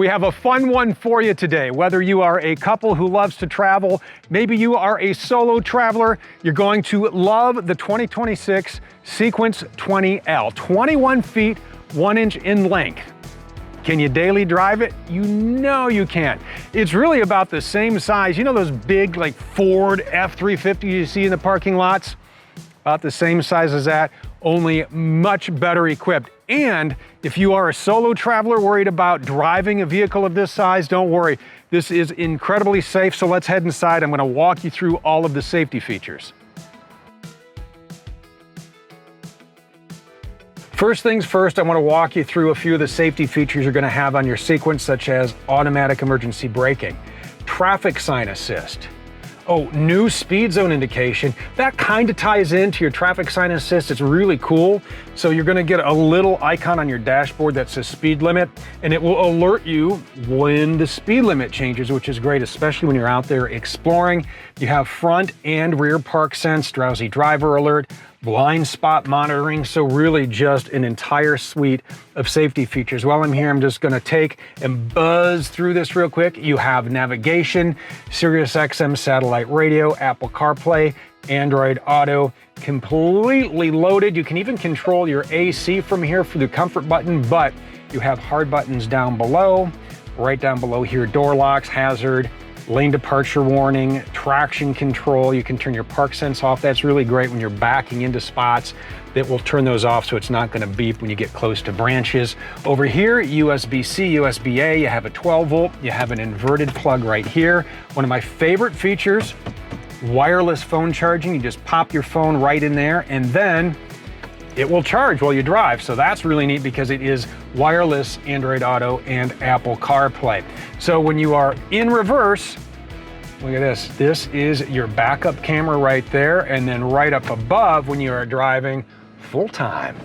We have a fun one for you today. Whether you are a couple who loves to travel, maybe you are a solo traveler, you're going to love the 2026 Sequence 20L. 21 feet, 1 inch in length. Can you daily drive it? You know you can. It's really about the same size. You know those big like Ford F-350 you see in the parking lots? About the same size as that, only much better equipped. And if you are a solo traveler worried about driving a vehicle of this size, don't worry. This is incredibly safe, so let's head inside. I'm gonna walk you through all of the safety features. First things first, I want to walk you through a few of the safety features you're going to have on your Sequence, such as automatic emergency braking, traffic sign assist. Oh, new speed zone indication. That kind of ties into your traffic sign assist. It's really cool. So you're going to get a little icon on your dashboard that says speed limit, and it will alert you when the speed limit changes, which is great, especially when you're out there exploring. You have front and rear park sense, drowsy driver alert, blind spot monitoring, so really just an entire suite of safety features. While I'm here, I'm just gonna take and buzz through this real quick. You have navigation, Sirius XM satellite radio, Apple CarPlay, Android Auto, completely loaded. You can even control your AC from here through the comfort button, but you have hard buttons down below. Right down below here, door locks, hazard, lane departure warning, traction control. You can turn your park sense off. That's really great when you're backing into spots. That will turn those off so it's not going to beep when you get close to branches. Over here, USB-C, USB-A, you have a 12 volt, you have an inverted plug right here. One of my favorite features, wireless phone charging. You just pop your phone right in there and then it will charge while you drive. So that's really neat because it is wireless Android Auto and Apple CarPlay. So when you are in reverse, look at this. This is your backup camera right there. And then right up above when you are driving full time.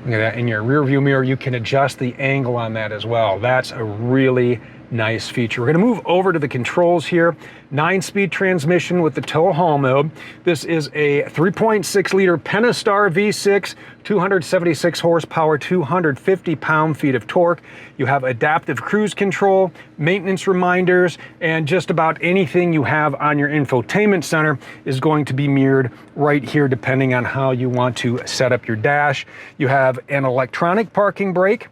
Look at that. In your rear view mirror, you can adjust the angle on that as well. That's a really nice feature. We're going to move over to the controls here. 9-speed transmission with the tow haul mode. This is a 3.6 liter Pentastar V6, 276 horsepower, 250 pound-feet of torque. You have adaptive cruise control, maintenance reminders, and just about anything you have on your infotainment center is going to be mirrored right here depending on how you want to set up your dash. You have an electronic parking brake,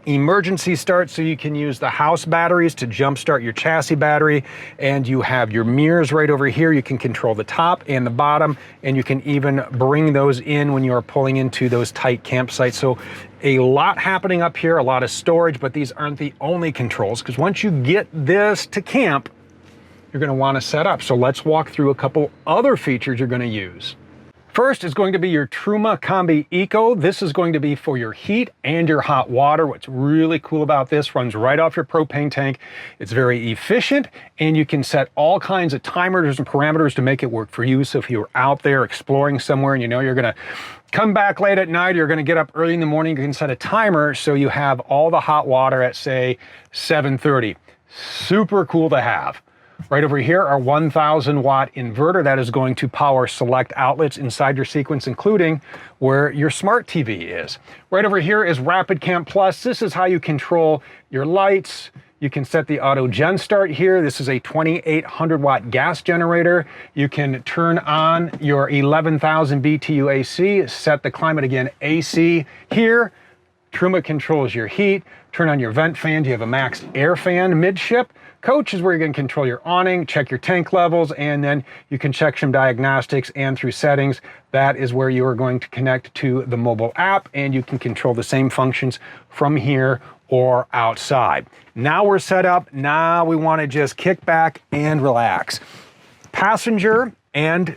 emergency start, so you can use the house batteries to jumpstart your chassis battery, and you have your mirrors right over here. You can control the top and the bottom, and you can even bring those in when you are pulling into those tight campsites. So a lot happening up here, a lot of storage, but these aren't the only controls, because once you get this to camp, you're going to want to set up. So let's walk through a couple other features you're going to use. First is going to be your Truma Combi Eco. This is going to be for your heat and your hot water. What's really cool about this, runs right off your propane tank. It's very efficient, and you can set all kinds of timers and parameters to make it work for you. So if you're out there exploring somewhere and you know you're gonna come back late at night, or you're gonna get up early in the morning, you can set a timer so you have all the hot water at, say, 7:30. Super cool to have. Right over here, our 1,000 watt inverter that is going to power select outlets inside your Sequence, including where your smart TV is. Right over here is Rapid Camp Plus. This is how you control your lights. You can set the auto gen start here. This is a 2,800 watt gas generator. You can turn on your 11,000 BTU AC, set the climate again AC here. Truma controls your heat. Turn on your vent fan. You have a max air fan midship. Coach is where you're going to control your awning, check your tank levels, and then you can check some diagnostics, and through settings, that is where you are going to connect to the mobile app, and you can control the same functions from here or outside. Now we're set up. Now we want to just kick back and relax. Passenger and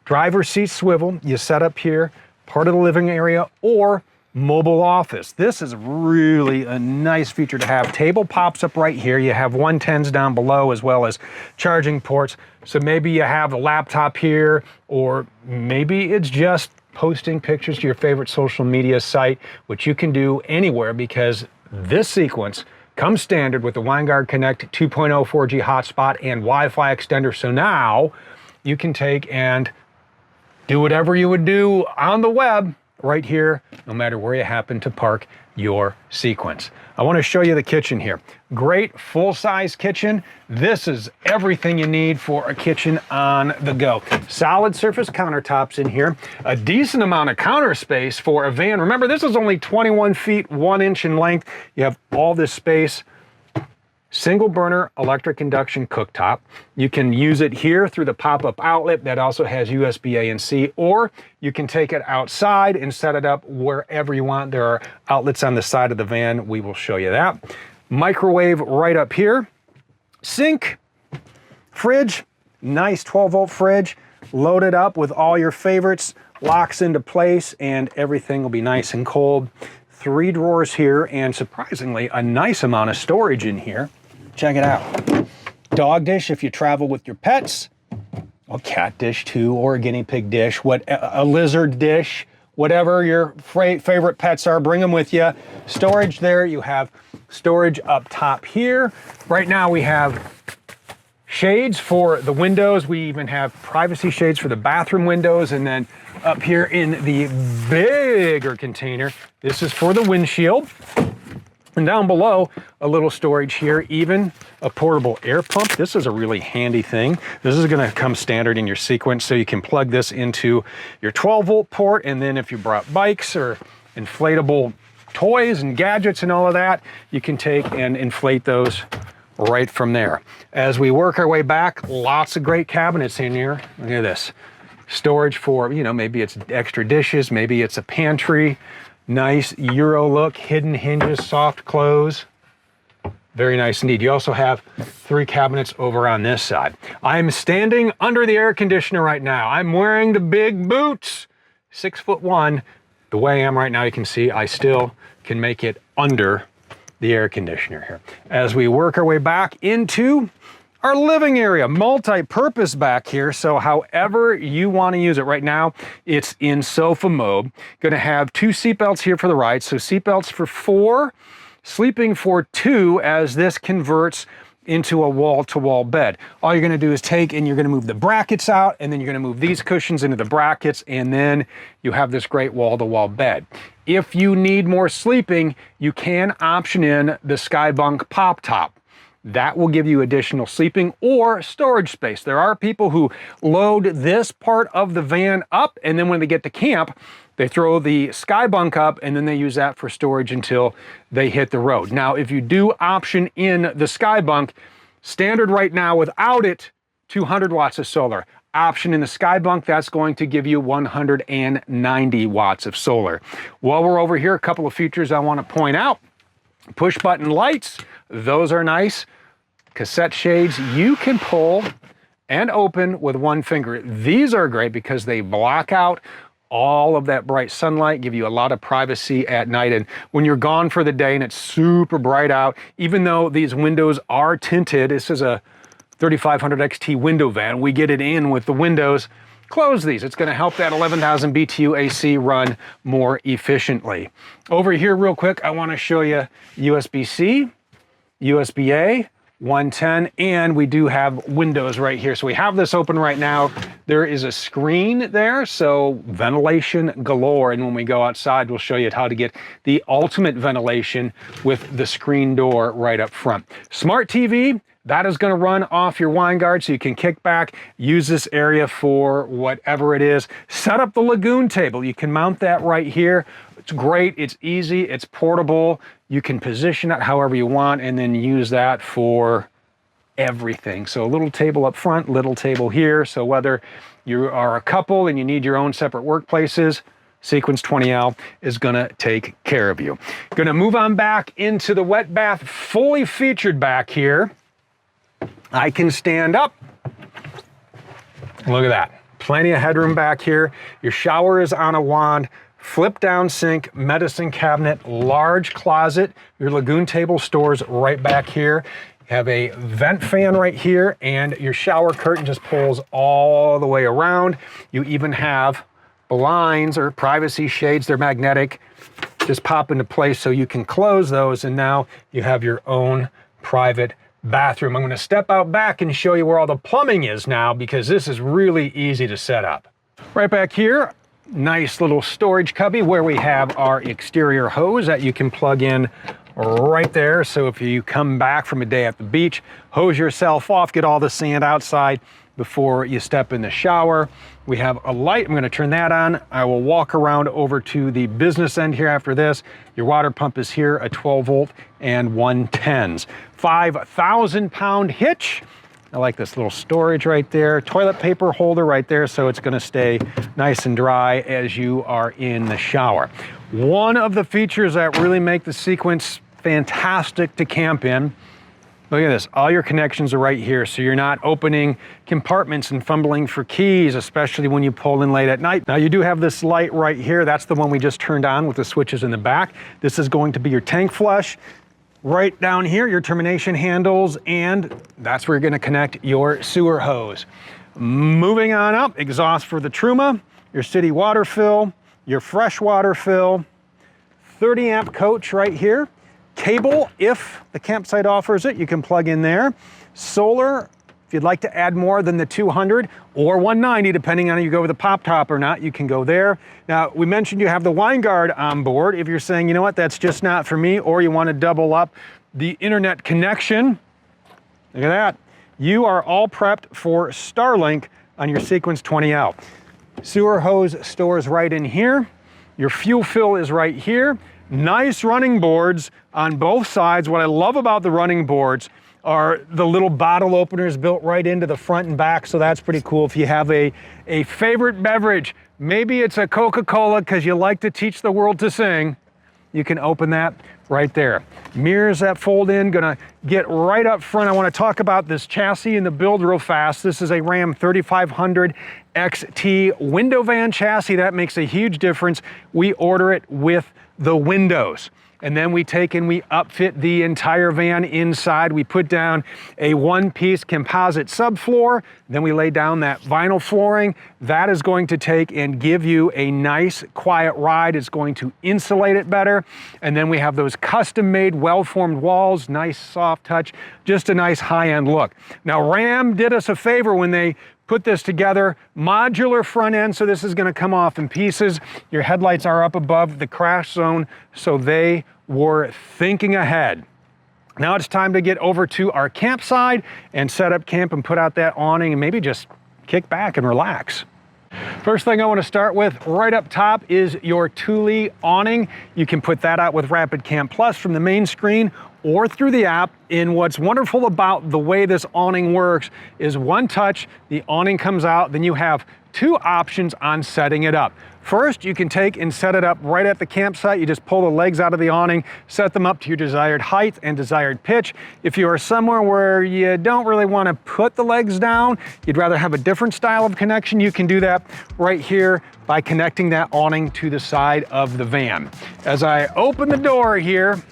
driver seat swivel, you set up here, part of the living area, or mobile office. This is really a nice feature to have. Table pops up right here. You have 110s down below as well as charging ports. So maybe you have a laptop here, or maybe it's just posting pictures to your favorite social media site, which you can do anywhere because this Sequence comes standard with the WineGuard Connect 2.0 4G hotspot and Wi-Fi extender. So now you can take and do whatever you would do on the web right here, no matter where you happen to park your sequence. I want to show you the kitchen here. Great full-size kitchen. This is everything you need for a kitchen on the go. Solid surface countertops in here, a decent amount of counter space for a van. Remember, this is only 21 feet, 1 inch in length. You have all this space. Single burner electric induction cooktop. You can use it here through the pop-up outlet that also has USB-A and C, or you can take it outside and set it up wherever you want. There are outlets on the side of the van. We will show you that. Microwave right up here. Sink, fridge, nice 12-volt fridge, loaded up with all your favorites, locks into place, and everything will be nice and cold. 3 drawers here, and surprisingly, a nice amount of storage in here. Check it out. Dog dish if you travel with your pets. A cat dish too, or a guinea pig dish, a lizard dish, whatever your favorite pets are, bring them with you. Storage there, you have storage up top here. Right now we have shades for the windows. We even have privacy shades for the bathroom windows, and then up here in the bigger container, this is for the windshield. And down below, a little storage here, even a portable air pump. This is a really handy thing. This is gonna come standard in your sequence, so you can plug this into your 12-volt port, and then if you brought bikes or inflatable toys and gadgets and all of that, you can take and inflate those right from there. As we work our way back, lots of great cabinets in here. Look at this. Storage for, you know, maybe it's extra dishes, maybe it's a pantry. Nice Euro look, hidden hinges, soft close. Very nice indeed. You also have 3 cabinets over on this side. I'm standing under the air conditioner right now. I'm wearing the big boots, 6'1". The way I am right now, you can see I still can make it under the air conditioner here. As we work our way back into our living area, multi-purpose back here, so however you want to use it. Right now, it's in sofa mode. Going to have 2 seatbelts here for the ride, so seatbelts for 4, sleeping for 2 as this converts into a wall-to-wall bed. All you're going to do is take and you're going to move the brackets out, and then you're going to move these cushions into the brackets, and then you have this great wall-to-wall bed. If you need more sleeping, you can option in the Skybunk Pop Top. That will give you additional sleeping or storage space. There are people who load this part of the van up, and then when they get to camp, they throw the Skybunk up, and then they use that for storage until they hit the road. Now, if you do option in the Skybunk, standard right now without it, 200 watts of solar. Option in the Skybunk, that's going to give you 190 watts of solar. While we're over here, a couple of features I want to point out. Push button lights, those are nice. Cassette shades, you can pull and open with 1 finger. These are great because they block out all of that bright sunlight, give you a lot of privacy at night. And when you're gone for the day and it's super bright out, even though these windows are tinted, this is a 3500 XT window van, we get it in with the windows. Close these. It's going to help that 11,000 BTU AC run more efficiently. Over here real quick, I want to show you USB-C, USB-A, 110, and we do have windows right here. So we have this open right now. There is a screen there, so ventilation galore. And when we go outside, we'll show you how to get the ultimate ventilation with the screen door right up front. Smart TV, that is going to run off your wine guard, so you can kick back, use this area for whatever it is. Set up the lagoon table. You can mount that right here. It's great, it's easy, it's portable. You can position it however you want and then use that for everything. So a little table up front, little table here. So whether you are a couple and you need your own separate workplaces, Sequence 20L is gonna take care of you. Gonna move on back into the wet bath, fully featured back here. I can stand up. Look at that. Plenty of headroom back here. Your shower is on a wand. Flip down sink, medicine cabinet, large closet. Your lagoon table stores right back here. You have a vent fan right here, and your shower curtain just pulls all the way around. You even have blinds or privacy shades. They're magnetic. Just pop into place so you can close those, and now you have your own private bathroom. I'm going to step out back and show you where all the plumbing is now, because this is really easy to set up. Right back here, Nice little storage cubby where we have our exterior hose that you can plug in right there. So if you come back from a day at the beach, hose yourself off, get all the sand outside before you step in the shower. We have a light. I'm going to turn that on. I will walk around over to the business end here after this. Your water pump is here, a 12 volt and 110s. 5,000 pound hitch. I like this little storage right there. Toilet paper holder right there, so it's gonna stay nice and dry as you are in the shower. One of the features that really make the Sequence fantastic to camp in, look at this, all your connections are right here, so you're not opening compartments and fumbling for keys, especially when you pull in late at night. Now you do have this light right here. That's the one we just turned on with the switches in the back. This is going to be your tank flush. Right down here, your termination handles, and that's where you're gonna connect your sewer hose. Moving on up, exhaust for the Truma, your city water fill, your fresh water fill, 30 amp coach right here. Cable, if the campsite offers it, you can plug in there. Solar, if you'd like to add more than the 200 or 190, depending on if you go with a pop top or not, you can go there. Now, we mentioned you have the wine guard on board. If you're saying, you know what, that's just not for me, or you want to double up the internet connection, look at that. You are all prepped for Starlink on your Sequence 20L. Sewer hose stores right in here. Your fuel fill is right here. Nice running boards on both sides. What I love about the running boards are the little bottle openers built right into the front and back, so that's pretty cool. If you have a favorite beverage, maybe it's a Coca-Cola because you like to teach the world to sing, you can open that right there. Mirrors that fold in, gonna get right up front. I wanna talk about this chassis and the build real fast. This is a Ram 3500 XT window van chassis. That makes a huge difference. We order it with the windows. And then we take and we upfit the entire van inside. We put down a one-piece composite subfloor. Then we lay down that vinyl flooring. That is going to take and give you a nice, quiet ride. It's going to insulate it better. And then we have those custom-made, well-formed walls, nice soft touch, just a nice high-end look. Now, Ram did us a favor when they put this together, modular front end, so this is gonna come off in pieces. Your headlights are up above the crash zone, so they were thinking ahead. Now it's time to get over to our campsite and set up camp and put out that awning and maybe just kick back and relax. First thing I want to start with right up top is your Thule awning. You can put that out with Rapid Camp Plus from the main screen or through the app. And what's wonderful about the way this awning works is one touch, the awning comes out, then you have two options on setting it up. First, you can take and set it up right at the campsite. You just pull the legs out of the awning, set them up to your desired height and desired pitch. If you are somewhere where you don't really want to put the legs down, you'd rather have a different style of connection, you can do that right here by connecting that awning to the side of the van. As I open the door here,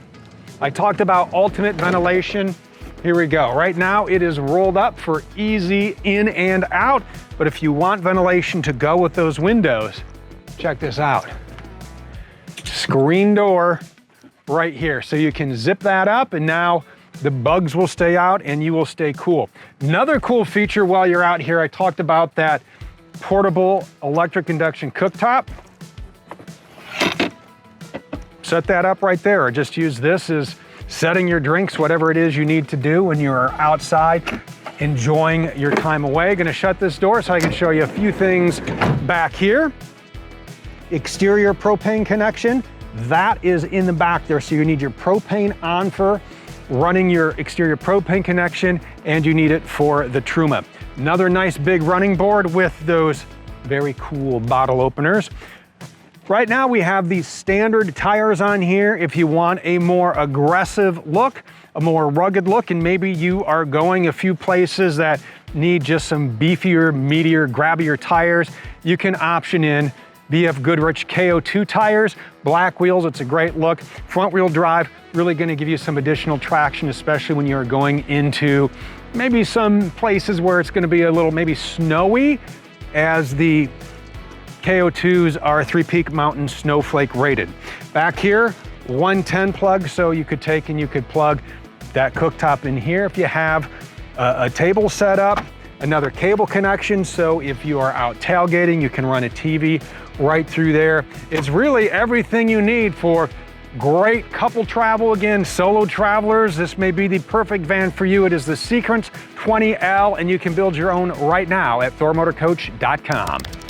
I talked about ultimate ventilation. Here we go. Right now it is rolled up for easy in and out, but if you want ventilation to go with those windows, check this out. Screen door right here. So you can zip that up and now the bugs will stay out and you will stay cool. Another cool feature while you're out here, I talked about that portable electric induction cooktop. Set that up right there, or just use this as setting your drinks, whatever it is you need to do when you're outside enjoying your time away. Gonna shut this door so I can show you a few things back here. Exterior propane connection, that is in the back there. So you need your propane on for running your exterior propane connection, and you need it for the Truma. Another nice big running board with those very cool bottle openers. Right now we have these standard tires on here. If you want a more aggressive look, a more rugged look, and maybe you are going a few places that need just some beefier, meatier, grabbier tires, you can option in BF Goodrich KO2 tires, black wheels, it's a great look. Front wheel drive, really gonna give you some additional traction, especially when you're going into maybe some places where it's gonna be a little maybe snowy, as the KO2s are Three Peak Mountain Snowflake rated. Back here, 110 plug, so you could take and you could plug that cooktop in here. If you have a table set up, another cable connection, so if you are out tailgating, you can run a TV right through there. It's really everything you need for great couple travel. Again, solo travelers, this may be the perfect van for you. It is the Sequence 20L, and you can build your own right now at thormotorcoach.com.